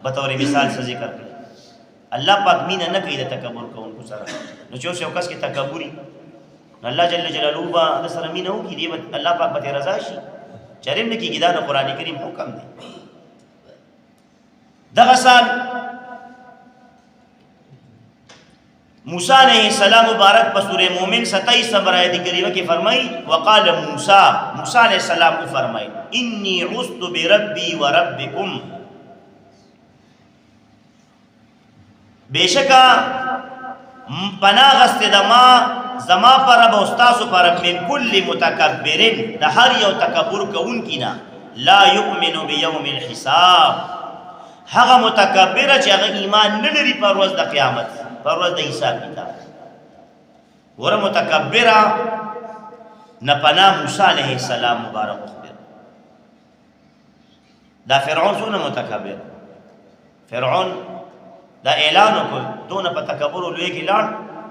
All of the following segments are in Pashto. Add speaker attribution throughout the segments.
Speaker 1: بطور مثال څه ذکر کړي الله پاک مینه نه کوي د تکبر کوونکو سره نو چې یو کس کې تکبري الله جل جلاله با د سره مینه وکړي دی الله پاک به رضا شي چرېم نه کېږي دا د قرآن کریم حکم دی دغه سال موسی علیہ السلام مبارک په سورہ مومن 27 نمبر آیت کریمه کې فرمایي وقال موسی علیہ السلام کو فرمایي انی عصت بربی وربکم بیشکا پناه غست دما زما پر اب استاد پر من کل متکبرین د هر یو تکبر کوونکی نه لا یؤمن بیوم الحساب هغه متکبر چې هغه ایمان نه لري پر ورځ د قیامت پر ورځ د حساب کتاب ور متکبر نه پناه موسی علیہ السلام مبارک خبر دا فرعون څونه متکبر فرعون دا اعلان وکړ دونه په تکبر لوی کې لاړ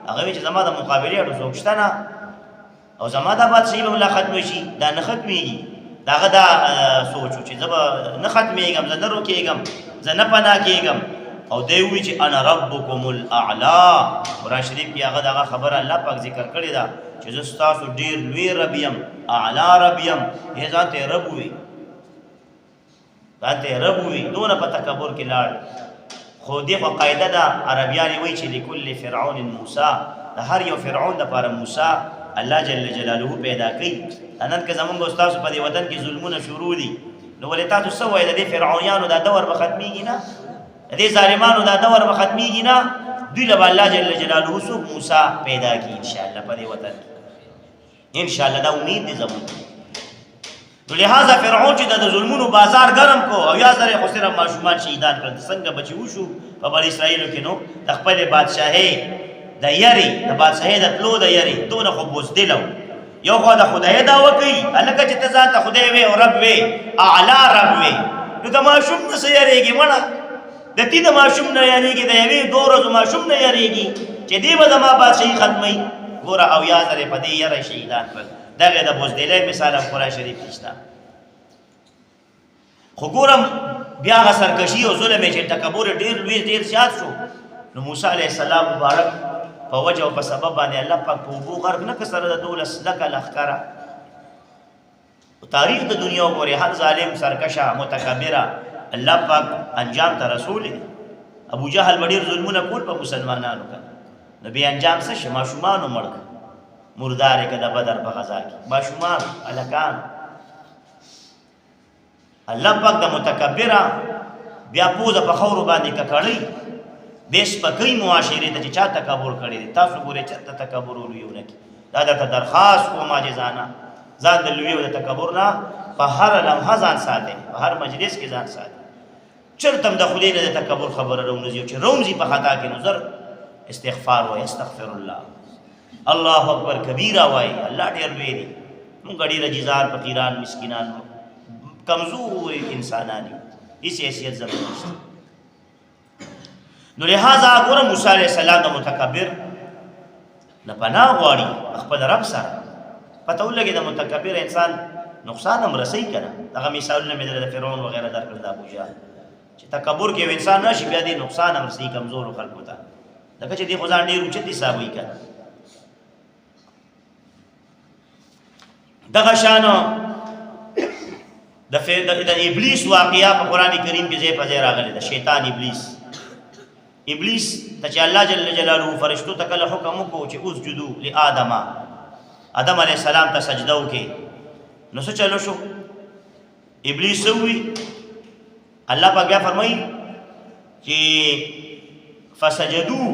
Speaker 1: هغه چې زما د مقابله اړو څوکشتنه او زما د بادشاہي به لا ختم شي دا نه ختميږي داغه دا سوچو چې زما نه ختميږم زه نه روکېږم زه نه پناه کېږم او دی وی چې انا ربکم الاعلى قرآن شریف کې هغه دغه خبر الله پاک ذکر کړی دا چې زه تاسو ډیر لوی رب یم اعلی رب یم هي ذاته رب وی ذاته رب وی دونه په تکبر کې لاړ خو دغه قاعده دا عربیان وی چې لكل فرعون موسی د هر یو فرعون د لپاره موسی الله جل جلاله پیدا کړي انن که زمونږ استاد په دې وطن کې ظلمونه شروع دي نو ولې تاسو سوې د فرعونانو د دور به ختميږي نه دې ظالمانو دا دور به ختميږي نه دوی له الله جل جلاله سو موسی پیدا کی ان شاء الله په دې وطن ان شاء الله دا امید دې زموږ نو لہذا فرعون چې د ظلمونو بازار ګرم کو او یا زره خسره ماشومان شهیدان کړل څنګه بچي وشو په بنی اسرائیل کې نو د خپل بادشاہي د یری د بادشاہي د تلو د یری دونه خو بوزدلو یو خو د خدای دا وکي الکه چې ته ذات خدای وي او رب وي اعلی رب وي نو د ماشوم نه سيریږي مړه د دې د ماشوم نه یریږي د یوې دوه ورځې ماشوم نه یریږي چې دې به زما بادشاہي ختمي ګوره او یا زره په دې یری شهیدان کړل دغه د بوزدلې مثال قرآن شریف کې شته خو ګورم بیا غ سرکشي او ظلم چې تکبر ډیر لوی ډیر زیات شو نو موسی علیہ السلام مبارک په وجه او په سبب باندې الله پاک په وګو غرق نه کسره د دولس لک لخرا تاریخ د دنیا وګوري هر ظالم سرکشا متکبره الله پاک انجام ته رسول ابو جهل وړي ظلمونه کول په مسلمانانو کړه نبی انجام څه شما شومان مړ مردار کده بدر په غزا کې ماشومان الکان الله پاک د متکبره بیا پوزه په خور باندې ککړی بیس پکې معاشره ته چا تکبر کړی تاسو ګورئ چې تکبر ولونه کی دا د درخواست کوم اجازه ځان د لوی د تکبر نه په هر لمحه ځان ساتي په هر مجلس کې ځان ساتي چرته د خدای نه د تکبر خبره راونځي چې رومزي په خطا کې نظر استغفار و استغفر الله الله اکبر کبیره وای الله ډیر لوی دی موږ ډیر جزار فقیران مسکینان کمزور انسانان هیڅ حیثیت زموږ نشته نو لہذا ګوره موسی علیہ السلام د متکبر نه پناه غواړي خپل رب سره پته ولګي د متکبر انسان نقصان هم رسي کنه دغه مثالونه مې د فرعون وغیرہ درکړل د ابو جهل چې تکبر کې انسان نشي بیا دې نقصان هم رسي کمزور خلکو ته دغه چې دې خدای ډیر اوچت حساب وي کنه دغه شانو د ابلیس واقعیا په قران کریم کې ځای په ځای راغلی د شیطان ابلیس ته چې الله جل جلاله فرشتو ته کله حکم وکړو چې اسجدوا لآدم آدم علیہ السلام ته سجده وکړي نو څه چلو شو ابلیس وی الله پاک بیا فرمایي چې فسجدوا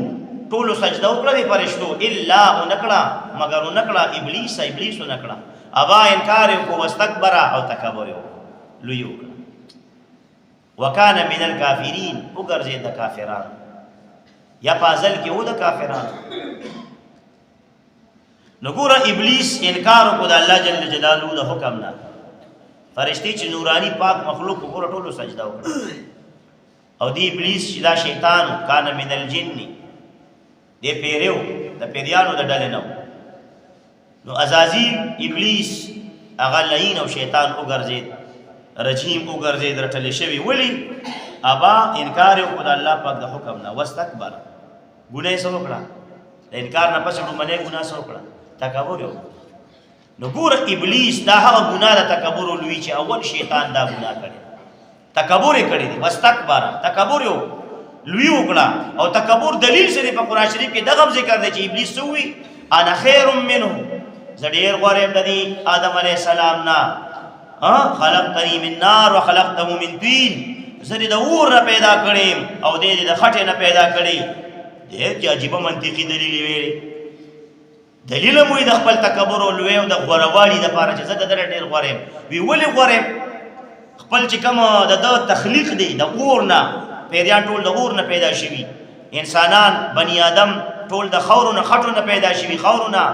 Speaker 1: ټول سجده وکړه فرشتو الا انکړه مگر انکړه ابلیس انکړه ابا انکار کو واستكبر او تکبر لوی وکانه من الکافرین وګرځي د کافرانو یا پازل کې و د کافرانو نګوره ابلیس انکار کو د الله جل جلاله د حکم نه فرشتي چې نورانی پاک مخلوق وګوره ټول سجده وکړه او دی ابلیس چې دا شیطان کان من الجن دی پیریو د پیریانو د ډلې نو نو عزازیل ابلیس هغه لعین او شیطان وګرځید رجیم وګرځید رټل شوی ولی ابا انکار یو خدای الله پاک د حکم نه واستكبر ګناه سو کړه انکار نه پس منه ګناه سو کړه تکبر یو نو ګور ابلیس دا هغه ګناه د تکبر لوي چې اول شیطان دا ګناه کړي تکبر کړي دي واستكبر تکبر یو لوی وکړه او تکبر دلیل سره په قران شریف کې دغه ذکر دی چې ابلیس سوی انا خیر منه زډیر غوړم د آدم علی السلام نه خلقتنی من نار وخلقته من طین زری د اور نه پیدا کړم او دې د خټه نه پیدا کړی دې چې عجیب منطقي دلیل ویلي دلیل مو د خپل تکبر او لوی او د غوړوالي د پاره چې زه د ډېر غوړم وی ولې غوړم خپل چې کوم د تخلیق دی د اور نه پیریان ټول د اور نه پیدا شوي انسانان بنی آدم ټول د خاورو نه خټو نه پیدا شوي خاورو نه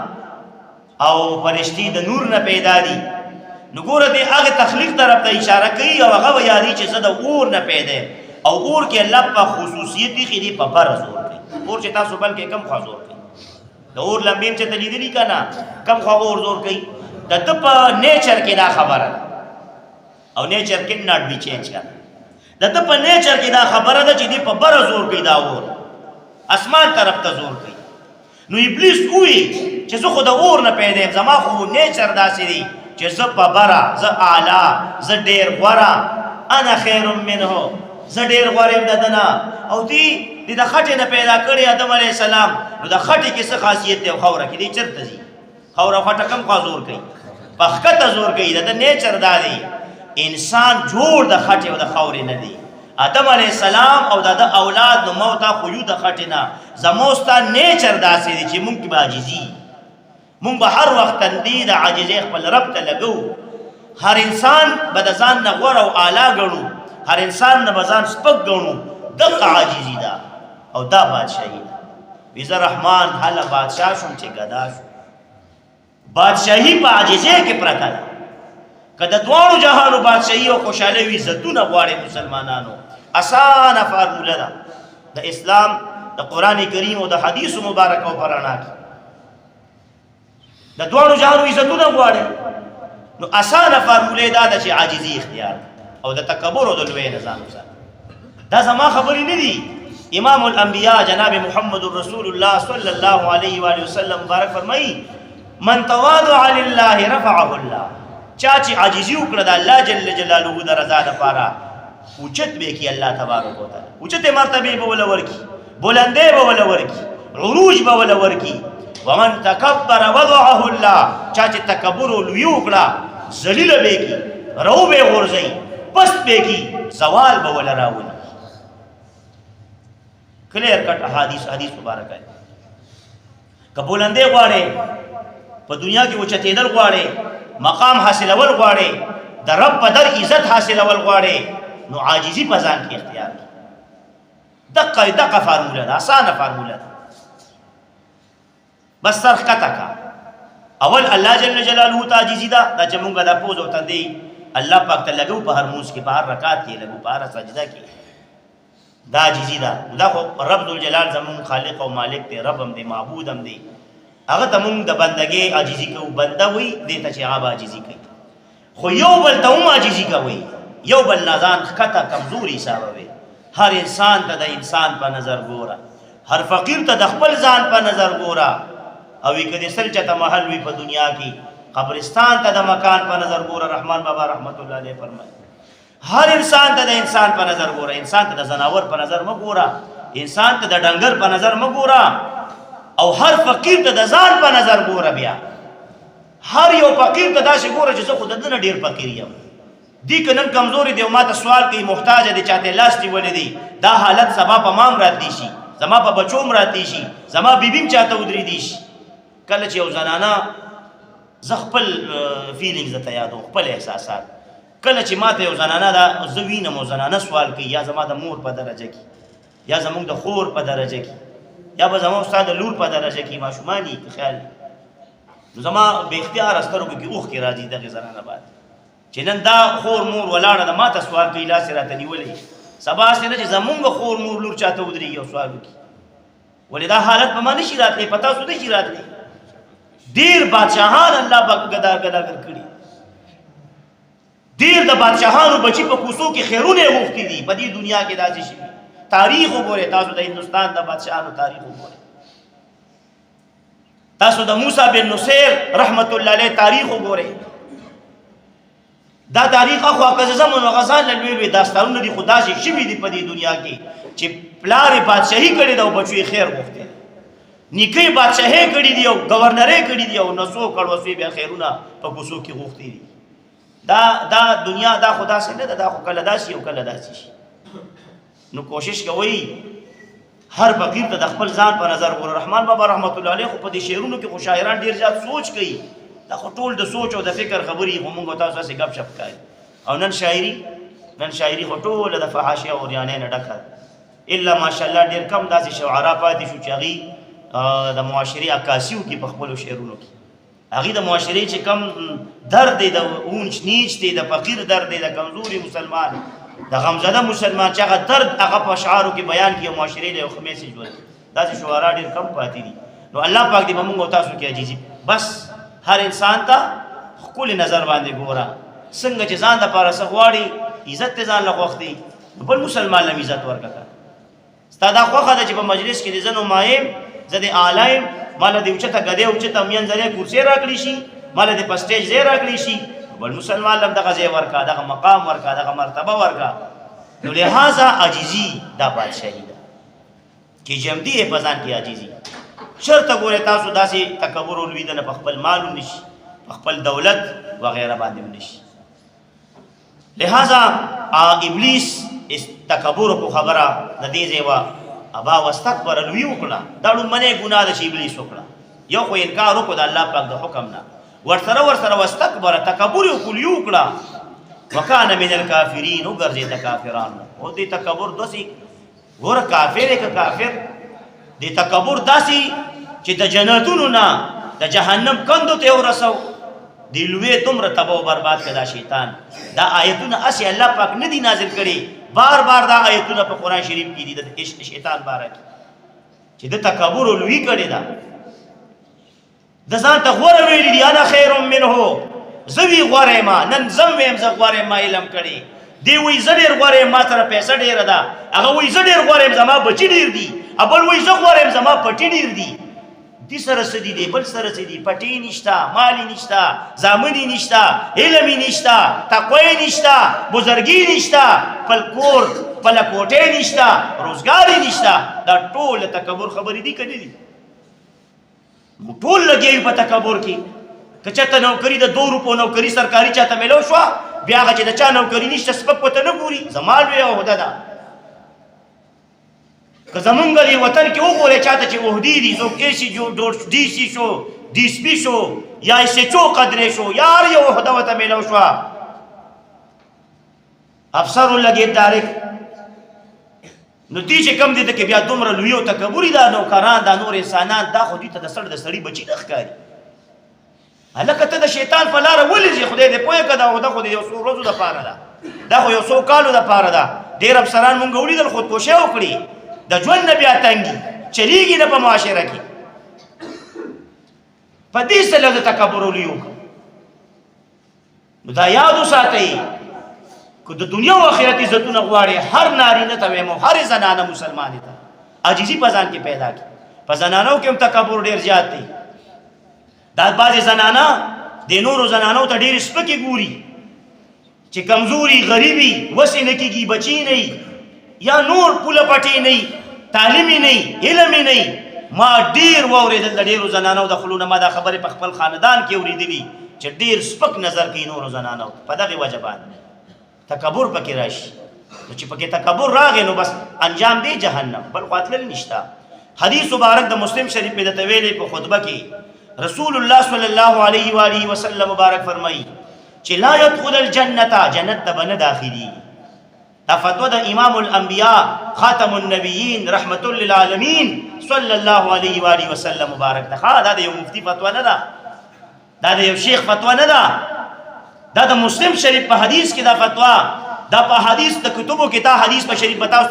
Speaker 1: او فرشتي د نور نه پیدا دي نو ګوره دې هغه تخلیق طرف ته اشاره کوي او هغه یادی چې زه د اور نه پیدا او اور کې الله په خصوصیت دی خېدي په بر زور کوي اور چې تاسو بلکې کم خوا زور کوي د اور لمبیم چې تلیدلی کنه کم خوا اور زور کوي د په نیچر کې دا خبره او نیچر کې ناٹ بي چینج کنه د په نیچر کې دا خبره ده چې دی په بر زور کوي دا اور اسمان طرف ته زور کوي نو ابلیس وی چې زه خو د اور نه پیدا یم زما خو نیچر داسې دی چې زه په بره زه اعلی زه ډېر غوره انا خیر منه زه ډېر غوره یم د ده نه او دی د خټې نه پیدا کړی آدم علیه السلام نو د خټې کې څه خاصیت دی خاوره کې دی چېرته ځي خاوره خټه کم خوا زور کوي په ښکته زور کوي د ده نیچر دا دی انسان جوړ د خټې او د خاورې نه دی آدم علیه السلام او د ده اولاد نو موته خو یو د خټې نه زموږ ستا نیچر داسې دی چې مونږ کې به عاجزي مونږ به هر وخت تندي د عاجزۍ خپل رب ته لګو هر انسان به د ځان نه غوره او اعلی ګڼو هر انسان نه به ځان سپک ګڼو دغه عاجزي ده او دا بادشاهي ده وی زه رحمان هله بادشاه شوم چې ګدا شو بادشاهي په عاجزۍ کې پرته ده که د دواړو جهانو بادشاهي او خوشحالۍ وي عزتونه غواړي مسلمانانو اسانه فارموله ده د اسلام د قرآن کریم او د حدیثو مبارک او پرانا کې د دواړو جهانو عزتونه غواړي نو اسانه فارموله دا ده چې عاجزي اختیار او د تکبر او د لوی نظام سره دا زما خبرې نه دي امام الانبیاء جناب محمد رسول الله صلی الله علیه و آله وسلم مبارک فرمایي من تواضع لله رفعه الله چا چې عاجزي وکړه د الله جل جلاله د رضا لپاره اوچت به کی الله تبارک وتعالى اوچته مرتبه به ول ورکی بلنده به ول ورکی عروج به ول ورکی ومن تکبر وضعه الله چا چې تکبر لوی وکړه ذلیل به کی رو به ورځي پست به کی زوال به ول راولي کلیر کټ حدیث مبارک ہے کبولنده غواړي په دنیا کې اوچتېدل غواړي مقام حاصلول غواړي د رب په در عزت حاصلول غواړي نو عاجزي په ځان کې اختیار کړي دقه فارموله ده اسانه فارموله ده بس سرخ کته کا اول الله جل جلاله ته عاجزي ده چې مونږه د پوز او تندي الله پاک ته لګو په هر موس کې په هر رکعت کې لګو په هر سجده کې دا عاجزي ده دا خو رب ذل جلال زمون خالق او مالک دی رب هم دی معبود هم دی هغه ته مونږ د بندګۍ عاجزي کوو بنده وي دې ته چې هغه عاجزي کوي خو یو بل ته هم عاجزي کوي یو بل نه ځان ښکته کمزوري حسابوي هر انسان ته د انسان په نظر ګوره هر فقیر ته د خپل ځان په نظر ګوره او که دې سل چته محل وي په دنیا کې قبرستان ته د مکان په نظر ګوره رحمان بابا رحمت الله علیه فرمایي هر انسان ته د انسان په نظر ګوره انسان ته د زناور په نظر مه ګوره انسان ته د ډنګر په نظر مه ګوره او هر فقیر ته د ځان په نظر ګوره بیا هر یو فقیر ته داسې ګوره چې زه خو د ده نه ډېر فقیر یم دی که نن کمزوري دی او ما ته سوال کوي محتاج دی چاته لاس نیولی دی دا حالت سبا په مام راتلی شي زما په بچوم راتلی شي زما بیبیم چاته ودرېدی شي کله چې یو زنانه زه خپل فیلینګز درته یادوم خپل احساسات کله چې ما ته یو زنانه دا زه وینم او زنانه سوال کوي یا زما د مور په درجه کې یا زمونږ د خور په درجه کې یا به زما ستا د لور په درجه کې ماشومان دي که خیال نو زما به اختیار سترګو کې اوښکې راځي دغې زنانه باندې چې نن دا خور مور ولاړه ده ما ته سوال کوي لاس یې راته نیولی سبا هسې نه چې زمونږ خور مور لور چاته ودرېږي او سوال وکړي ولې دا حالت په ما نشي راتلی په تاسو نشي راتلی ډېر بادشاهان الله پاک ګداګر کړي ډیر د بادشاهانو بچی په کوڅو کې خیرونه غوښتي دي په دې دنیا کې داسې شي تاریخ وګورئ تاسو د هندوستان د بادشاهانو تاریخ وګورئ تاسو د موسی بن نصیر رحمت الله علیه تاریخ وګورئ دا تاریخ اخو اعظم او غزال لوی داستانونه دي خدا شي شوی دي په دې دنیا کې چې پلار بادشاہي کړي دا او بچوي خیر غوښتي نیکي بادشاہي کړي دي او گورنري کړي دي او نسو کړو سوی به خیرونه په کوڅو کې غوښتي دي دا دنیا دا خدا سے نه دا خو کله داسي او کله داسي شي نو کوشش کوي هر فقیر ته د خپل ځان په نظر ګور رحمان بابا رحمت الله علیه خو په دې شعرونو کې خو شاعران ډیر زیات سوچ کوي دا خو ټول د سوچ او د فکر خبري هم موږ تاسو سره غب شپ کوي او نن شاعري خو ټول د فحاشي او ریانه نه ډکه الا ماشاءالله ډیر کم داسې شعرا پاتې شو چې هغه د معاشري عکاسیو کې په خپل شعرونو کې هغه د معاشري چې کم درد دی د اونچ نیچ دی د فقیر درد دی د کمزوري مسلمان د غمزده مسلمان چې هغه درد هغه په اشعارو کې بیان کیو معاشري له خو میسج ورته داسې شعرا ډیر کم پاتې دي نو الله پاک دې موږ تاسو کې عجیزي بس هر انسان ته خپل نظر باندې ګوره څنګه چې ځان د پاره سغواړي عزت ته ځان لغوختي بل مسلمان له عزت ورکړه ستاد خوخه د چې په مجلس کې د زنو مایم زده عالم مال دې اوچته غدې اوچته مین زره کرسي راکړي شي مال دې په سټیج زه راکړي شي بل مسلمان لم دغه ځای ورکا دغه مقام ورکا دغه مرتبه ورکا نو لہذا عاجزی دا بادشاہی ده کې جمدی په ځان کې عاجزی شرط ګوره تاسو داسې تکبر او لوی نه په خپل مال نشي په خپل دولت وغیرہ باندې نشي لہذا ابلیس اس تکبر کو خبره د دې ځای ابا واستكبر لوی وکړه دا لمنه ګناه ده چې ابلیس وکړه یو خو انکار وکړ د الله پاک د حکم نه ورسره واستكبر تکبر وکړه وکانه من الکافرین وګرځي د کافرانو او دې تکبر دوسی ګور کافر یک کافر دې تکبر داسي چې د جنتونو نه د جهنم کندو ته ورسو دی لوی تمره تباہ و برباد کړه شیطان دا آیتونه اسی الله پاک ندی نازل کړي بار بار دا آیتونه په قران شریف کې دي د شیطان بارک چې د تکبر لوی کړي دا د ځان ته غوړه ویلي دي انا خیر منه زوی غوړې ما نن زم ویم ز غوړې ما علم کړي دی وی زډیر غوړې ما تر پیسې ډیر ده هغه وی زډیر غوړې زما بچی ډیر دي ابل وی ز غوړې زما پټی ډیر دي دي سره سدي دي بل سره سدي پټی نشتا مالی نشتا زامنی نشتا علمي نشتا تقوی نشتا بزرګی نشتا پلکور پلکوټه نشتا روزګاری نشتا دا ټول تکبر خبرې دي کړي دي ټول لګي په تکبر کې کچته نوکری د 2 روپو نوکری سرکاري چاته ملو شو بیا هغه چې د چا نوکری نشته سپک پته نه ګوري زمال وی او هدا که زمونږ دی وطن کې وګوره چاته چې وحدی دي زو کې شي جو ډي سي شو ډي سي پي شو یا سي چو قدرې شو یار یو هدا وته ملو شو افسر لګي ډایرک نو دې چې کم دي ته بیا دومره لوی او تکبوري دا نوکران دا نور انسانان دا خو دې ته د سړی بچی نه ښکاري هلکه ته د شیطان په لاره ولې خدای دې پوهه کړه او دا خو دې یو څو ورځو د پاره ده دا خو یو څو کالو د پاره ده ډېر افسران مونږ ولیدل خودکشي وکړي د ژوند نه بیا تنګي چلیږي نه په معاشره کې په دې سره د تکبر ولیو نو دا یاد وساتئ که د دنیا او آخرت عزتونه غواړي هر نارینه ته وایم هر زنانه مسلمانه ته عاجزي په ځان کې پیدا کړي په زنانو کې هم تکبر ډېر زیات دی دا بعضې زنانه د نورو زنانو ته ډېر سپکې ګوري چې کمزوري غریبي وسې نه کېږي بچي نه یا نور پوله پټې نه تعلیمي نه علمي نه ما ډېر واورېدل د ډېرو زنانو د خلونه ما دا خبرې په خپل خاندان کې اورېدلي چې ډېر سپک نظر کوي نورو زنانو په دغې وجه باندې تکبر پکې راشي نو چې پکې تکبر راغی نو بس انجام دی جهنم بل قاتل نشتا حدیث مبارک د مسلم شریف په د تویلې په خطبه کې رسول الله صلی الله علیه و آله وسلم مبارک فرمایي چې لا يدخل الجنه جنت ته بنه داخلي دا فتوا د امام الانبیاء خاتم النبیین رحمت للعالمین صلی الله علیه و آله وسلم مبارک ده دا د یو مفتی فتوا نه ده دا د یو شیخ فتوا نه ده دا د مسلم شریف په حدیث کې دا فتوا دا په حدیث د کتبو کې دا حدیث په شریف بتاو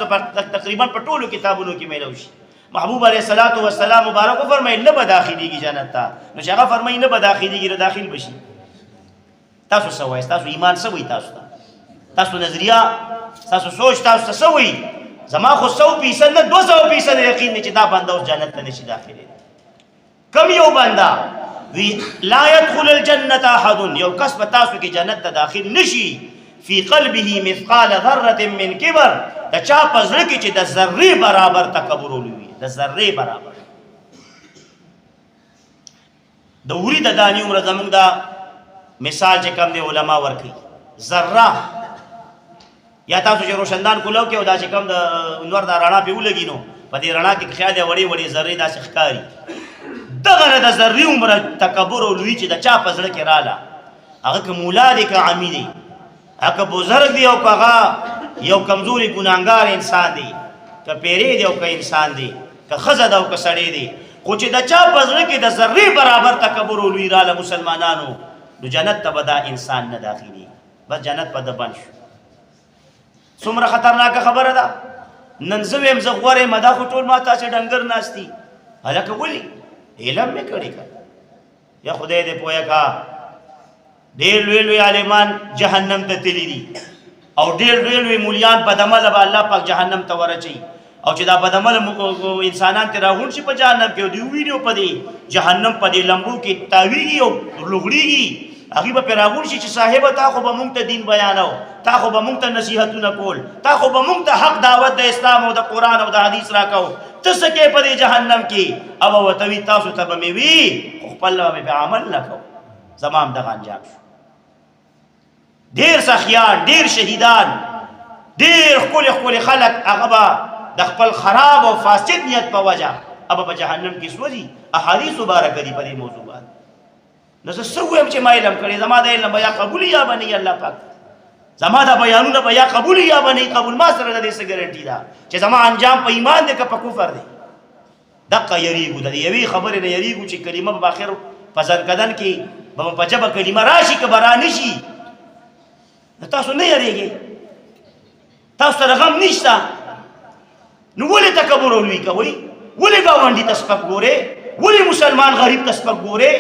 Speaker 1: تقریبا په ټولو کتابونو کې ملو شي محبوب علیہ الصلوۃ والسلام مبارک فرمایي نه به داخليږي جنت ته نو چې هغه فرمایي نه به داخليږي داخل بشي تاسو څه وایي؟ تاسو ایمان څه وایي؟ تاسو نظریه، تاسو سوچ، تاسو څه وایي؟ زما خو 100% نه 200% یقین دی چې دا بنده اوس جنت ته نشي داخلي. کم یو بنده وی لا يدخل الجنة احد، یو کس په تاسو کې جنت ته داخل نشي فی قلبه مثقال ذره من کبر، د چا په زړه کې چې د ذرې برابر تکبر ولوي، د ذرې برابر. د وری د دانی عمر زمونږ دا مثال چې کوم دی علما ورکي، ذره یا تاسو چې روشندان کولو کې او دا چې کوم د انور دا رڼا په ولګي نو په دې رڼا کې خیال دی وړي وړي ذرې داسې ښکاري. دغه د ذرې عمر تکبر ولوي چې د چا په زړه کې رااله، هغه که مولا دی که عامی دی، هغه بزرگ دی او که یو کمزوري ګناهګار انسان دی، که پیری دی او که انسان دی، که ښځه ده او که سړی دی، خو چې د چا په زړه کې د ذرې برابر تکبر ولوي رااله مسلمانانو، نو جنت ته به دا انسان نه داخلي، بس جنت په ده بند شو. څومره خطرناکه خبره ده. نن زه ویم زه غوره یم، دا خو ټول ما تاسې ډنګر ناست دي. هلکه ولې علم مې کړی که یا خدای دې پوهه کا ډېر لوی لوی عالمان جهنم ته تللي دي او ډېر لوی لوی مولیان بدعمله به الله پاک جهنم ته ورچوي، او چې دا بدعمله انسانان ترې راغونډ شي په جهنم کې او دوی ویني په دې جهنم په دې لمبو کې تاویږي او لوغړېږي، هغوی به پرې راغونډ شي چې صاحبه تا خو به مونږ ته دین بیانو، تا خو به مونږ ته نصیحتونه کول، تا خو به مونږ ته حق دعوت د اسلام او د قرآن او د حدیث راکو، ته څه کوې په دې جهنم کې؟ او به ورته وي تاسو ته به مې وي خو خپل به مې پې عمل نه کوو. زما هم دغه انجام شو. ډېر سخیان، ډېر شهیدان، ډېر ښکلي ښکلي خلک هغه به د خپل خراب او فاسد نیت په وجه هغه په جهنم کې سوځي. احادیث مبارکه دي په دې موضوع باندې. نو زه څه ووایم چې ما علم کړی، زما د علم به یا قبول یا به نه الله پاک، زما دا بیانونه به یا قبول یا به نه قبول. ما سره د دې څه ګارنټي ده چې زما انجام په ایمان دی که په کفر دی؟ دقه یریږو، د یوې خبرې نه یریږو چې کلمه به آخر په ځنکدن کې به په ژبه کلمه راشي که به را نشي. تاسو نه یریږئ، تاسو سره غم نشته، نو ولې تکبر ولوي کوئ؟ ولې ګاونډي ته سپک ګورئ؟ ولې مسلمان غریب ته سپک ګورئ؟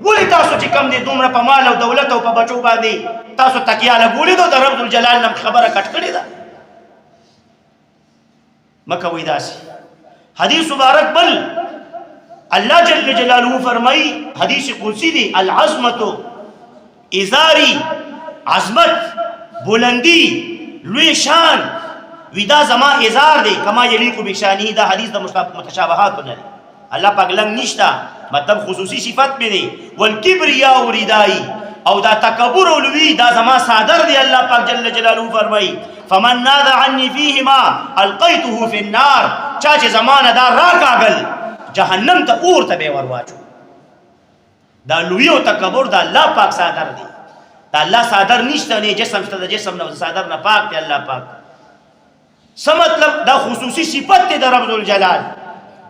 Speaker 1: ولې تاسو چې کم دی دومره په مال او دولت او په بچو باندې تاسو تکیه لګولې ده، د رب الجلال نه خبره کټ کړې ده؟ مه کوئ داسې. حدیث مبارک بل الله جل جلاله فرمایي، حدیث قدسی دی، العظمت ازاری، عظمت، بلندی، لوی شان وی دا زما ازار دی، کما یلیق بشانی. دا حدیث د متشابهات نه دی، الله پاک لنګ نشته، مطلب خصوصي صفت مې دی. والکبریاء ردائی، او دا تکبر او لوی دا زما صادر دی. الله پاک جل جلاله فرمایي فمن ناذ عني فيهما القيته في النار، چا چې زمانه دا راکاږل جهنم ته اور ته به ورواچو. دا لوی او تکبر دا الله پاک صادر دی، دا الله صادر نشته، نه جسم شته، د جسم نه صادر نه پاک دی الله پاک. څه مطلب؟ دا خصوصي صفت دی د رب الجلال،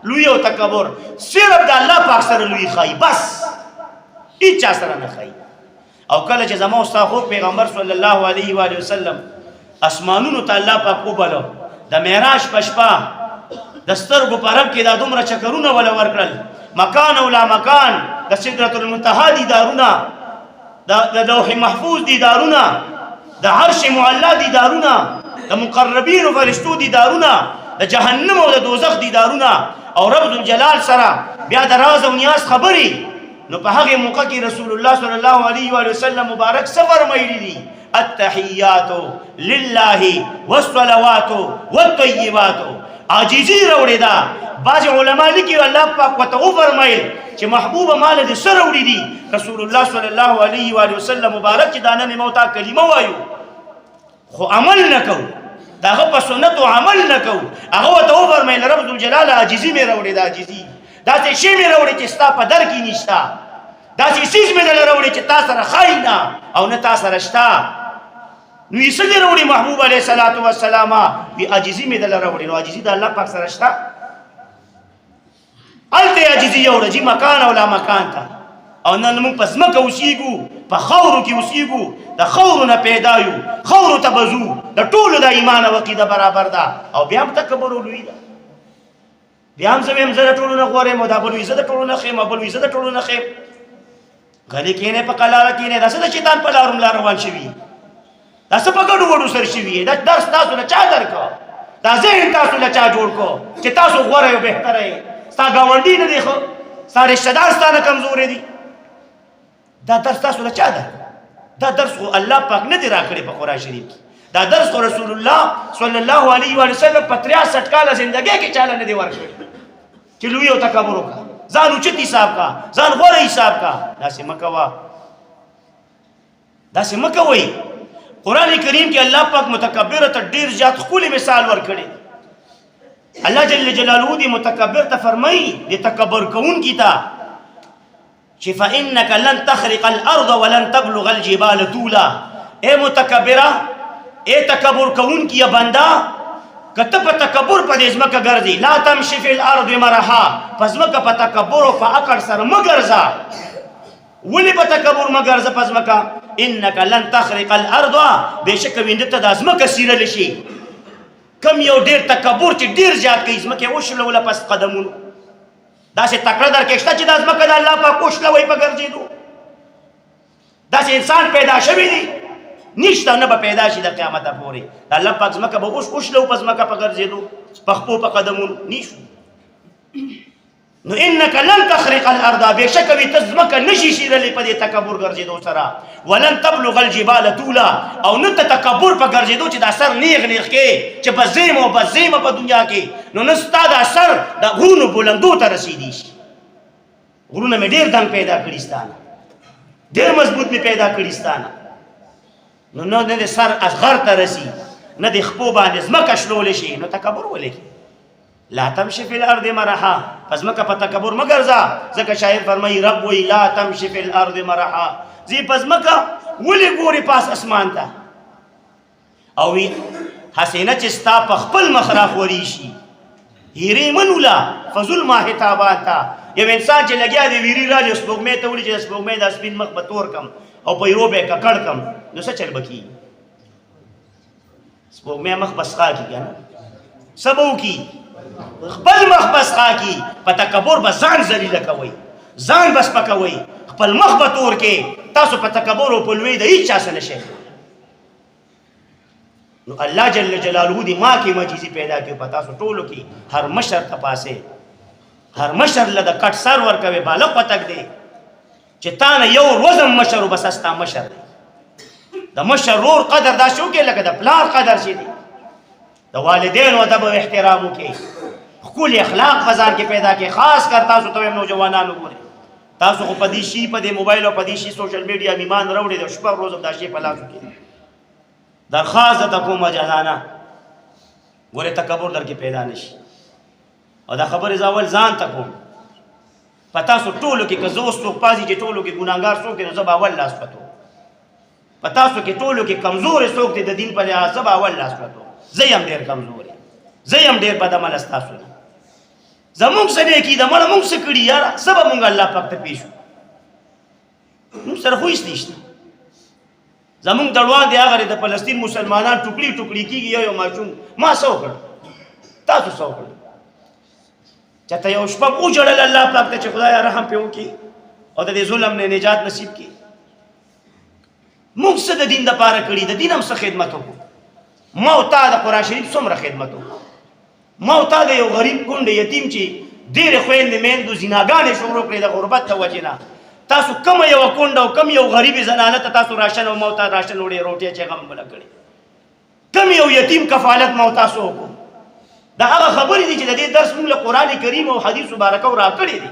Speaker 1: لوی او تکبر صرف د الله پاک سره لوی خای، بس هیڅ چا سره نه خای. او کله چې زما استاد پیغمبر صلی الله علیه و آله وسلم اسمانونو ته الله پاک وبلو د معراج په شپه، د سترګو په رب کې دا دومره چکرونه ولا ورکړل، مکان او لا مکان، د سدرة المنتهى دیدارونه، د لوح محفوظ دیدارونه، د عرش معلا دیدارونه، د مقربینو فرشتو دیدارونه، د جهنم او د دوزخ دیدارونه، او رب الجلال سره بیا د راز او نیاز خبرې. نو په هغه موقع کې رسول الله صلی الله علیه و آله وسلم مبارک څه فرمایلی دي؟ التحیات لله والصلوات والطیبات. عاجزی راوړې ده. بعض علما لیکي الله پاک ورته وفرمایل چې محبوبه مال دې څه راوړي دي؟ رسول الله صلی الله علیه و آله وسلم مبارک چې دا نن موتا کلمه وایو خو عمل نه کوو، دا هغه په سنتو عمل نه کوو، هغه ورته وفرمایل رب الجلال عاجزي مې راوړې ده، عاجزي داسې شی مې راوړې چې ستا په در کې نشته، داسې څیز مې دله راوړې چې تا سره ښایي نه او نه تا سره شته. نو یې څه دې راوړي محبوب علیه صلات وسلام؟ وي عاجزي مې دله راوړې. نو عاجزي د الله پاک سره شته؟ هلته عاجزي یوړه چې مکان او لا مکان ته. او نن موږ په ځمکه اوسېږو، په خاورو کې اوسېږو، د خاورو نه پیدا یو، خاورو ته به ځو، د ټولو د ایمان او عقیده برابر ده، او بیا هم تکبر ولوي ده. بیا هم زه وایم زه د ټولو نه غوره یم، او دا بل وایي زه د ټولو نه ښه یم، او بل وایي زه د ټولو نه ښه یم. غلی کینې په قلاره کینې دا څه د شیطان په لارو ملا روان شوي دا څه په ګډو وډو سره شوي دا درس تاسو له چا درکړو دا ذهن تاسو له چا جوړ کو چې تاسو غوره او بهتره یې ستا ګاونډي نه دی خو ستا رشته دار ستا نه کمزورې دي دا درس تاسو له چا درکړو دا درس خو الله پاک نه دی راکړی په قرآن شریف کې دا درس خو رسول الله صلی الله علیه وسلم په 63 کاله زندګۍ کې چاله نه دی ورکړی چې لوی او تکبر وکړه ځان اوچت حساب کا ځان غوره حساب کا داسې مه کوه داسې مه کوئ قرآن کریم کې الله پاک متکبر ته ډیر زیات ښکلی مثال ورکړی الله جل جلاله دې متکبر ته فرمایي دې تکبر کوونکي ته چې فإنك لن تخرق الأرض ولن تبلغ الجبال طولا اے متکبره اے تکبر کوونکي یا بنده کته په تکبر په دې ځمکه ګرځي لا تمشي فی الارض مرحا پس ځمکه په تکبر او په اکړ سره مه ګرځه ولې په تکبر مه ګرځه په ځمکه انک لن تخرق الارض بېشکه وینده ته د ځمکه سیرلی شي کم یو ډېر تکبر چې ډېر زیات کوي ځمکې وشلوله پس قدمونو داسې تکړه در کې شته چې دا ځمکه د الله پاک وشلوئ په ګرځېدو داسې انسان پیدا شوی دی نشته نه به پیدا شي د قیامته پورې د الله پاک ځمکه به وشلو په ځمکه په ګرځېدو په خپو په قدمونو نشو نو انک لن تخرق الارض بېشکه وي ته ځمکه نشي شیرلی په دې تکبر ګرځېدو سره ولن تبلغ الجبال طولا او نه ته تکبر په ګرځېدو چې دا سر نیغ نیغ کې چې بزیمه او بزیمه په دنیا کې نو نه ستا دا سر د غرونو بلندو ته رسېدی شي غرونه مې ډېر دنګ پیدا کړي ستا نه ډېر مضبوط مې پیدا کړي ستا نه نو نه د سر اصغر ته رسي نه د خپو باندې ځمکه شلولی شي نو تکبر ولې کوي لا تمشي فی الارض مرحا پس مکه په تکبر مه ګرځه ځکه شاعر فرمایي رب وی لا تمشي فی الارض مرحا زی پس مکه ولې ګوري پاس اسمان ته او وی حسینه چې ستا په خپل مخ راخوري شي هیرې منوله فضل ما حتابات یو انسان چې لګیا دی ویری راځي سپوږمۍ ته وړي چې سپوږمۍ د سپین مخ به تور کم او پیرو به ککړ کم نو څه چل بکی سپوږمۍ مخ بسخا کی کنه سبو کی خپل مخ بسخا کی په تکبر به ځان ذلیل کوي ځان بس پکوي خپل مخ به تور کې تاسو په تکبر او په لوی د هیڅ چا څه نشئ نو الله جل جلاله دی ما کې معجزې پیدا کړي په تاسو ټولو کې هر مشر ته پاسه هر مشر له د کټ سر ورکوي بالا پتک دی چې تا نه یو روزم مشر بس استا مشر دی د مشر رور قدر دا شو کې لکه د پلار قدر شي دی د والدینو ادب او احترام کې خپل اخلاق بازار کې پیدا کې خاص کر تاسو ته نوجوانانو ګوري تاسو خو پدې شي په دې موبایل او پدې شي سوشل میډیا میمان راوړي د شپږ روزم دا شي په لاس کې درخواست ته کوم جهانا ګوره تکبر در کې پیدا نشي او دا خبره زاول ځان ته کوم پتا سو ټولو کې کزو څوک پازي چې ټولو کې ګناګار څوک دی زبا اول لاس پتو پتا سو کې ټولو کې کمزور څوک دی د دین په لحاظ زبا اول لاس پتو زیم ډیر کمزور زیم ډیر بدعمل استاسو زمونږ سره کې د مړ مونږ سره کړي یار سبا مونږ الله پاک ته پیښو نو سره خو هیڅ نشته زمونږ دړوان دی هغه د فلسطین مسلمانان ټوکړي ټوکړي کیږي یو ماشوم ما سو کړ تاسو سو کړ چاته یو شپه وجړل الله پاک ته چې خدای رحم په وکي او د دې ظلم نه نجات نصیب کړي موږ څه د دین د پاره کړی د دین هم څه خدمت وکړو ما او تا د قرآن شریف څومره خدمت وکړو ما او تا د یو غریب کونډه یتیم چې ډېرې خویندې میندو زیناګانې شروع کړې د غربت د وجې نه تاسو کومه یوه کونډه او کوم یو غریبې زنانه ته تاسو راشن او ما او تا راشن وړې روټۍ چې غم بله کړې کوم یو یتیم کفالت ما او تاسو وکړو دا هغه خبرې دي چې د دې درس موږ له قرآن کریم او حدیث مبارکو راکړې دي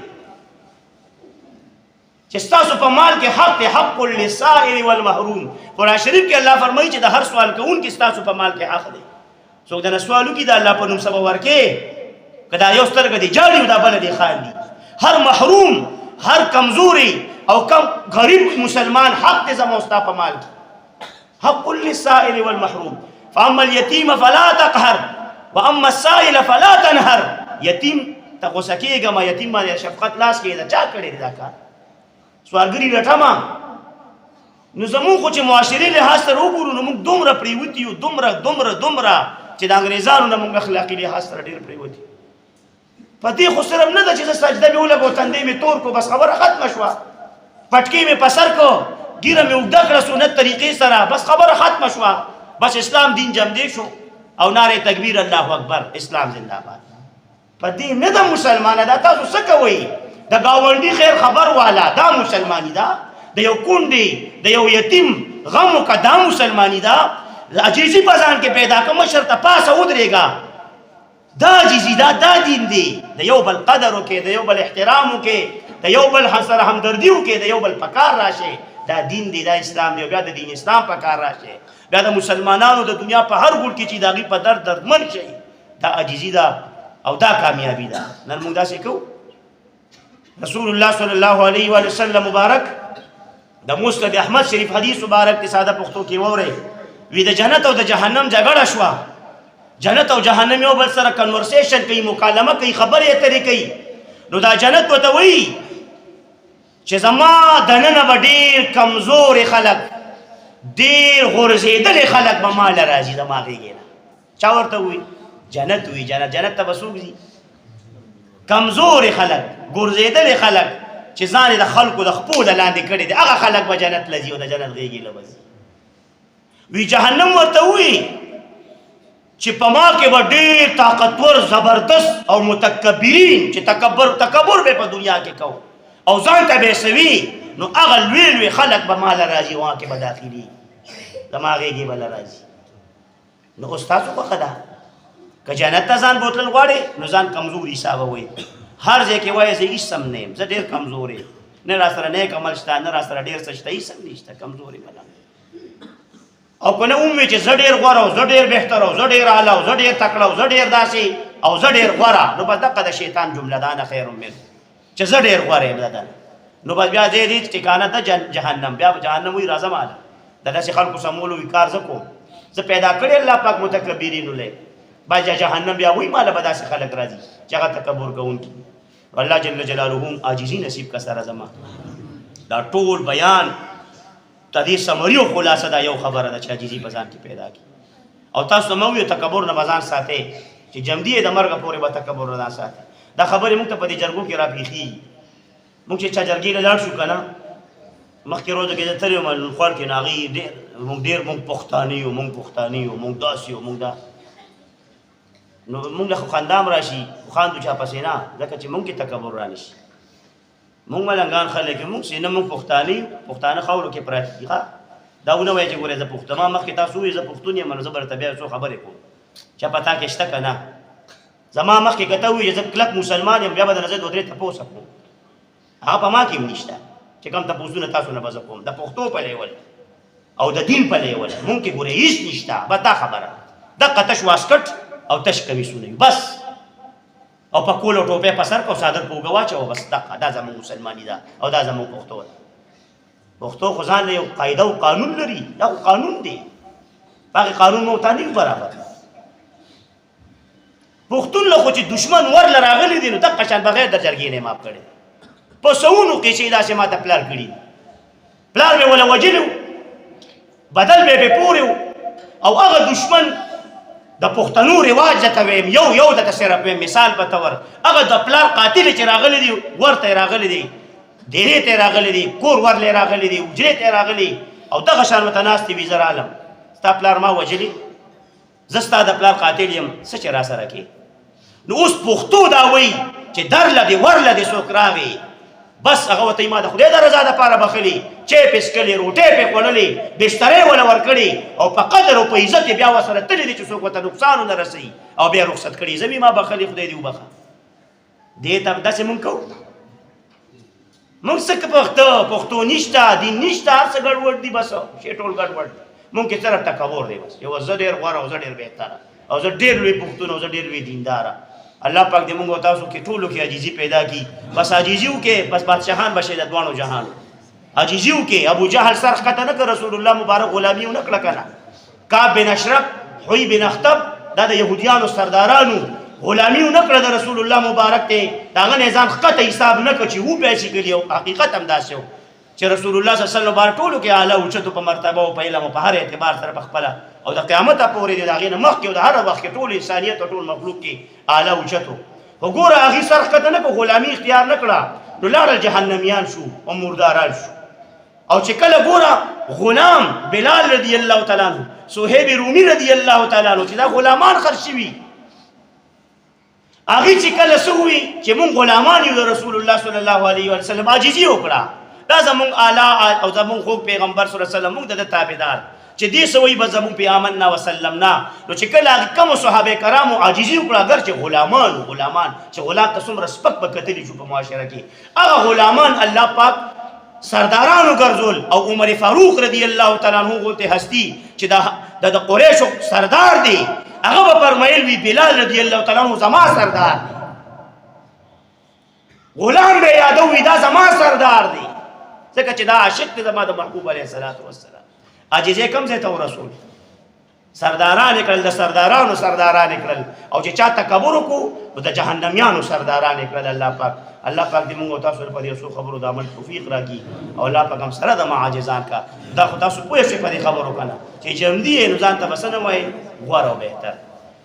Speaker 1: چې ستاسو په مال کې حق دی حق للسائل والمحروم قرآن شریف کې الله فرمایي چې د هر سوال کوونکي ستاسو په مال کې حق دی څوک درنه سوال وکړي د الله په نوم سبا ورکې که دا یو سترګه دی جاړي او دا بله دی خاندي هر محروم هر کمزوري او کم غریب مسلمان حق دی زما ستا په مال کې حق للسائل والمحروم فاما اليتيم فلا تقهر واما السائل فلا تنهر یتیم ته غوسه کېږه ما یتیم باندې شفقت لاس کې دا چا کړی دی دا کار سوالګري رټما نو زمون خو چې معاشري لحاظ سره وګورو نو موږ دومره پریوتی یو دومره چې د انګریزانو نه موږ اخلاقي لحاظ سره ډېر پریوتی په دې خو صرف نه ده چې زه سجده مې ولګو تندی مې تور کو بس خبره ختمه شوه پټکی مې په سر کو، ګیره مې اوږده کړه سنت طریقې سره، بس خبره ختمه شوه، بس اسلام دین جمدی شو او نعره تکبیر الله اکبر اسلام زنده باد. په دې نه د مسلمانه دا تاسو څه کوئ؟ د ګاونډي خیر خبر والا دا مسلمانی ده، د یو کونډې د یو یتیم غم وکړه دا مسلمانی ده. عجیزي په ځان کې پیدا کړه، مشر ته پاسه ودرېږه، دا عجیزي ده، دا دین دی. د یو بل قدر وکړې، د یو بل احترام وکړې، د یو بل سره همدردي وکړې، د یو بل په کار راشي، دا دین دی، دا اسلام دی. بیا د دین اسلام په کار راشي، بیا د مسلمانانو د دنیا په هر ګوټ کې چې د هغوی په درد دردمن شي، دا عجیزي ده او دا کامیابی ده. نن موږ داسې کوو. رسول الله صلی الله علیه و سلم مبارک د مسند احمد شریف حدیث مبارک کې ساده پښتو کې وورئ، وی د جنت او د جهنم جګړه شوه. جنت او جهنم یو بل سره کنورسیشن کوي، مکالمه کوي، خبرې اترې کوي. نو دا جنت ورته وایي چې زما دننه به ډېر کمزورې خلک، ډېر غورځېدلې خلک به ما له راځي زما غېږې نه. چا ورته وایي؟ جنت وایي. جنت ته به څوک ځي؟ کمزورې خلک، ګرځېدلې خلک چې ځان یې د خلکو د خپو د لاندې کړي دي، هغه خلک به جنت له ځي او د جنت غېږې له به ځي. وی جهنم ورته وایي چې په ما کې به ډېر طاقتور زبردست او متکبرین چې تکبر به په دنیا کې کو او ځان ته به سوي، نو هغه لوی لوی خلک به ما له راځي، وهغه کې به داخلي زما غېږې به له راځي. نو اوس تاسو خوښه ده که جنت ته ځان بوتلل غواړې، نو ځان کمزوري حسابوئ. هر ځای کې وایي زه هېڅ سم نه یم، زه ډېر کمزور یم، نه را سره نیک عمل شته، نه را سره ډېر څه شته، هېڅ هم نشته، کمزوري بله. او که نه وموي چې زه ډېر غوره او زه ډېر بهتر او زه ډېر اعلی او زه ډېر تکړه او زه ډېر داسې او زه ډېر غوره، نو بس دقه د شیطان جمله ده، انا خیر منه، چې زه ډېر غوره یم ده. نو بس بیا ځای دې ټکانه ده جهنم. بیا جهنم وایي راځه ماله د داسې خلکو سمولو وي کار زه کوم، زه پیدا کړی الله پاک متکبرینو لی. باید جهنم بیا وایي ماله به داسې خلک راځي چې هغه تکبر کوونکي. الله جل جلاله عاجزي نصیب که سره زما. دا ټول بیان د دې سمري او خلاصه دا یو خبره ده چې عاجزي په ځان کې پیدا کړي. او تاسو ته مه وایو تکبر نه به ځان ساتئ، چې جمدي یې د مرګه پورې به تکبر نه ځان ساتئ. دا خبرې موږ ته په دې جرګو کې راپېښېږي. موږ چې چا جرګې له لاړ شو که نه، مخکې ورځو کې زه تللی وم لونخوار کې، نو هغې موږ پښتانه یو، موږ پښتانه یو، موږ داسې یو، موږ دا. نو موږ له خو خندا هم را شي، خو خاندو چا پسې نه، ځکه چې موږ کې تکبر را نه شي. موږ ملنګان خلک یو، موږ چې نه موږ پښتانه یو، پښتانه خاورو کې پراته دي. دا ونه وایي چې ګورې زه پښتون یم، مخکې تاسو ووایئ زه پښتون یم، نو زه به درته بیا څو خبرې کوم چې پتا کې شته که نه. زما مخکې که ته ووایې زه کلک مسلمان یم، بیا به درنه زه دوه درې تپوس کوم، هغه په ما کې هم نشته چې کوم تپوسونه تاسو نه به زه کوم. د پښتو په لیول او د دین په لیول موږ کې ګورې هېڅ نشته. بس دا خبره دقه تش واسکټ او تش کمیسونه وي بس، او په کول او ټوپۍ په سر کو صادر په اوږه واچوه، بس دقه دا زموږ مسلماني ده او دا زموږ پښتو ده. پښتو خو ځان له یو قاعده او قانون لري، دا خو قانون دی، په هغې قانون مو ورته نه برابر. پښتون له خو چې دشمن ورله راغلی دی، نو دقه شان بغیر د جرګې نه ماف کړی. په سوونو کې چې داسې ماته پلار کړي، پلار مې وله وجلي و، بدل مې پرې پورې و، او هغه دشمن د پښتنو رواج ته ویم، یو درته صرف ویم مثال په طور، هغه د پلار قاتل چې راغلی دی، ورته یې راغلی دی، ډېرې ته یې راغلی دی، کور ورله یې راغلی دی، حجرې ته یې راغلی، او دغه شان ورته ناست وي. زه رالم ستا پلار ما وجلي، زه ستا د پلار قاتل یم، څه چې را سره کې. نو اوس پښتو دا وایي چې درله دې ورله دې څوک راوي، بس هغه ورته ما د خدای د رضا دپاره بخلي، چای پې څښلې، روټۍ پې خوړلې، بسترې وله ورکړې، او په قدر او په عزت یې بیا ورسره تللی دی چې څوک ورته نقصان ونه رسوي، او بیا رخصت کړي. زه مې ما بخلي، خدای دې وبخه. دې ته داسې مونږ کوو. مونږ څه پښتو نشته، دین نشته، هر څه ګډوډ دي، بس شی ټول ګډوډ. مونږ کې صرف تکبر دی، بس یو زه ډېر غوره او زه ډېر بهتره او زه ډېر لوی پښتون او زه ډېر لوی دینداره. الله پاک دې مونږ او تاسو کې ټولو کې عاجزي پیدا کړي. بس عاجزي وکړئ، بس بادشاهان به شئ د دواړو جهانو. عاجزي وکړئ. ابو جهل سر ښکته نه کړ، رسول الله مبارک غلامي ونه کړه که نه. کعب بن اشرف، حوی بن اخطب، دا د یهودیانو سردارانو غلامي ونه کړه د رسول الله مبارک ته، د هغه نه ځان ښکته حساب نه کړ چې وپیسې کړي. او حقیقت هم داسې و چې رسول الله صلی الله علیه وسلم مبارک ټولو کې اعلی اوچتو په مرتبه او په علم او په هر اعتبار سره په خپله، او د قیامته پورې د هغې نه مخکې او د هر وخت کې ټول انسانیت او ټول مخلوق کې اعلی اوچتو. خو ګوره هغې سر ښکته نه کړه، غلامي اختیار نه کړه، نو لاړل جهنمیان شو او مرداران شو. او چې کله ګوره غلام بلال رضی الله تعالی عنہ، صہیب رومی رضی الله تعالی عنہ چې دا غلامان خرج شوي، هغې چې کله څه ووي چې مونږ غلامان یو د رسول الله صلی الله علیه وسلم، عاجزي وکړه. دا زمونږ اعلی او زمونږ خوږ پیغمبر صلی الله علیه وسلم، مونږ د ده تابعدار چې دې څه وایي به زمونږ پې آمنا وسلمنا. نو چې کله هغې کمو صحابه کرامو عاجزي وکړه، اګر چې غلامان چې غلام ته څومره سپک به کتلي شو په معاشره کې، هغه غلامان الله پاک سردارانو ګرځول. او عمر فاروق رضی الله تعالی عنہ غوندې هستی چې د قریشو سردار دی، هغه به فرمایل وي بلال رضی الله تعالی عنہ زما سردار، غلام به یادوي دا زما سردار دی، ځکه چې دا عاشق دی زما د محبوب علیه الصلاة والسلام. عاجزي کوم ځای ته ورسول؟ سرداران کړل، د سردارانو سرداران کړل. او چې چا تکبر وکړو نو د جهنميانو سرداران کړل. الله پاک دې موږ او تاسو په دې څو خبرو د عمل توفیق راکړي. او الله پاک هم سره د معاجزان کا دا خو تاسو پوه شئ په دې خبرو کنه چې ژوندي یې نو ځان ته بس نه وایي غوره او بهتر،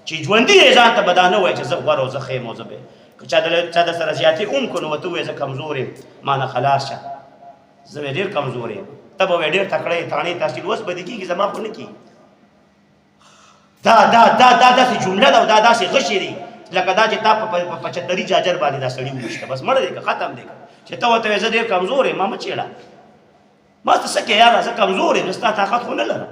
Speaker 1: چې ژوندي یې ځان ته به دا نه وایي چې زه غوره او زه ښه یم او زه به که چا د سره زیاتې کړو نو ورته ووایي زه کمزور یم، مانه خلاص شه، زه به ډېر کمزور یم، ته به ډېر تکړه یې، تاڼې تحصیل اوس به دې کېږي، زما خو نه کېږي. دا داسې جمله ده او دا داسې غشی دی لکه دا چې تا په 75 جاجر باندې دا سړي وویشته، بس مړ دی که ختم دی. چې ته ورته وایې زه ډېر کمزور یم، ما مه چېړه، ما ته څه کې یاره، زه کمزور یم، ستا طاقت خو نه لرم.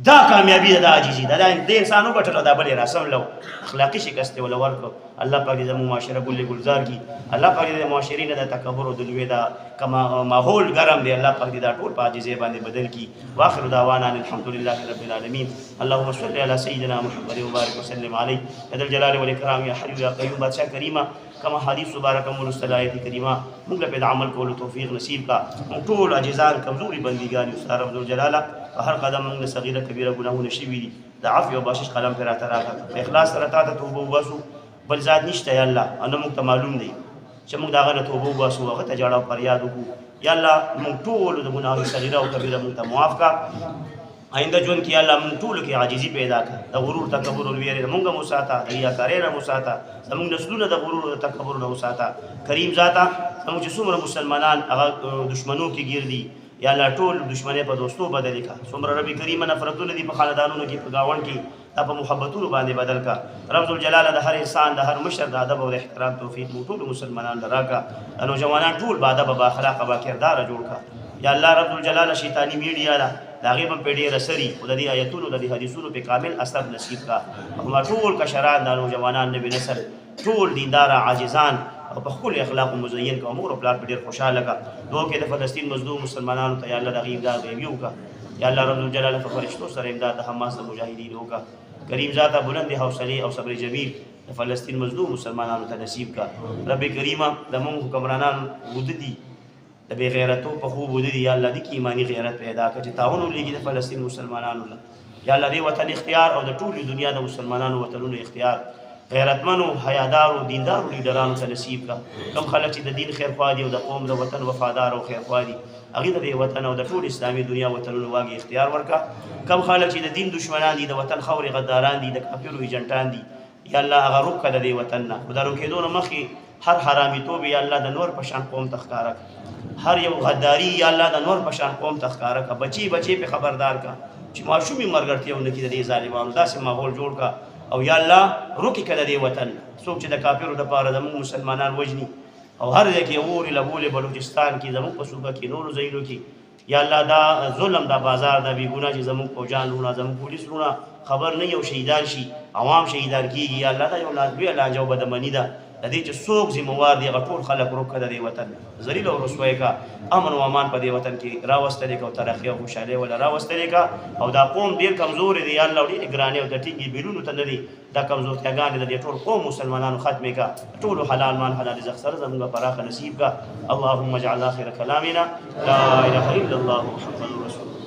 Speaker 1: دا کامیابی ده، دا عاجزي ده. د انسان وګټلو دا بل یې راسملو، اخلاقي شکست یې وله ورکړو. الله پاک دې زموږ معاشره ګل ګلزار کړي. الله پاک دې د معاشرې نه د تکبر او د لوی دا کما ماحول ګرم دی، الله پاک دې دا ټول په عاجزۍ باندې بدل کړي. واخر دعوانا الحمد لله رب العالمین. اللهم صل علی سیدنا محمد وبارک وسلم علیه یا ذا الجلال والاکرام یا حی یا قیوم. بادشاہ کریمه کما حدیث مبارک مونږ ته آیت کریمه موږ له په عمل کولو توفیق نصیب کا. موږ ټول عاجزان کمزوري بندګان یو، ستاسو رب الجلاله په هر قدم موږ صغیره کبیره ګناهونه شوي دي، د عفو او بخشش قلم پر راته راکړه، په اخلاص سره تا ته توبه وباسو، بل ذات نشته یا الله. او موږ ته معلوم دی چې موږ د هغه نه توبه وباسو، هغه ته ژړا او فریاد وکړو. یا الله موږ ټول د ګناهونو صغیره او کبیره موږ ته معاف کړه. آئنده ژوند کې الله موږ ټولو کې عاجزي پیدا کړه، د غرور تکبر او ویرې موږ مو ساته، د ریاکارۍ نه مو ساته، زموږ نسلونه د غرور او تکبر نه وساته. کریم ذاته زموږ چې څومره مسلمانان هغه دشمنو کې ګیر دي، یا الله ټول دشمنۍ په دوستو بدل کړه. څومره رب کریم نفرتونه دي په خاندانونو کې، په ګاونډ کې، دا په محبتونو باندې بدل کړه. رب ذوالجلاله د هر انسان د هر مشر د ادب او د احترام توفیق مو ټولو مسلمانانو ته راکړه. د نوجوانان ټول باادبه بااخلاقه باکرداره جوړ کړه. یا الله رب ذوالجلاله شیطاني میډیا ده د هغې به پې ډېره سري، خو د دې ایتونو د دې حدیثونو پې کامل اثر نصیب کړه. او ما ټول کشران د نوجوانان نوي نسل ټول دینداره عاجزان او په خپل اخلاقو مزین کړه. مور او پلار په ډېر خوشحاله کړه. دعا کې د فلسطین مظلوم مسلمانانو ته یا الله د هغې امداد غیبي وکړه. یا الله رب الجلاله په فرشتو سره امداد د حماس د مجاهدینو وکړه. کریم ذاته بلند حوصلې او صبر جمیل د فلسطین مظلوم مسلمانانو ته نصیب کړه. رب کریمه د موږ حکمرانان وده دي، د بې غیرتو په خوب وده دي، یا الله دې کې ایماني غیرت پیدا کړه چې تعاون ولیږي د فلسطین مسلمانانو له. یا الله دې وطن اختیار او د ټولې دنیا د مسلمانانو وطنونو اختیار غیرتمنو حیادارو دیندارو لیډرانو ته نصیب کړه. کوم خلک چې د دین خیرخوا دي او د قوم د وطن وفادار او خیرخوا دي، هغې ته د وطن او د ټول اسلامي دنیا وطنونو واګې اختیار ورکړه. کوم خلک چې د دین دشمنان دي، د وطن خورې غداران دي، د کافرو ایجنټان دي، یا الله هغه روک کړه د دې وطن نه. خو د روکېدو نه مخکې هر حرامیتوب یا الله د نور په شان قوم ته ښکاره کړه، هر یو غداري یا الله د نور په شان قوم ته ښکاره کړه. بچي بچي پې خبردار کړه چې ماشومې ملګرتیا ونه کړي د دې ظالمانو، داسې ماحول جوړ کړه. او یا الله روکې کړه د دې وطن څوک چې د کافرو دپاره زموږ مسلمانان وژني او هر ځای کې اورې لبولې بلوچستان کې، زموږ په صوبه کې، نورو ځایونو کې. یا الله دا ظلم، دا بازار، دا بېګناه چې زموږ فوجان لونه، زموږ پولیس لونه خبر نه یو شهیدان شي، عوام شهیدان کېږي. یا الله دا یو لویه لانجه او بدمني ده. د دې چې څوک ذمهوار دي هغه ټول خلک روک کړه د دې وطن، ذلیل او رسوی کا. امن او امان په دې وطن کې راوستلې کا او ترقي او خوشحالۍ ولا راوستلې کا. او دا قوم ډېر کمزور دی یا الله، ډېرې ګرانې او د ټینګې بیلونو ته نه دي. دا کمزورتیاګانې د دې ټول قوم مسلمانانو ختمې کا. ټولو حلال مال حلال رزق سره زموږ پراخه نصیب کا. اللهم اجعل آخر کلامنا لا اله الا الله محمد رسول الله.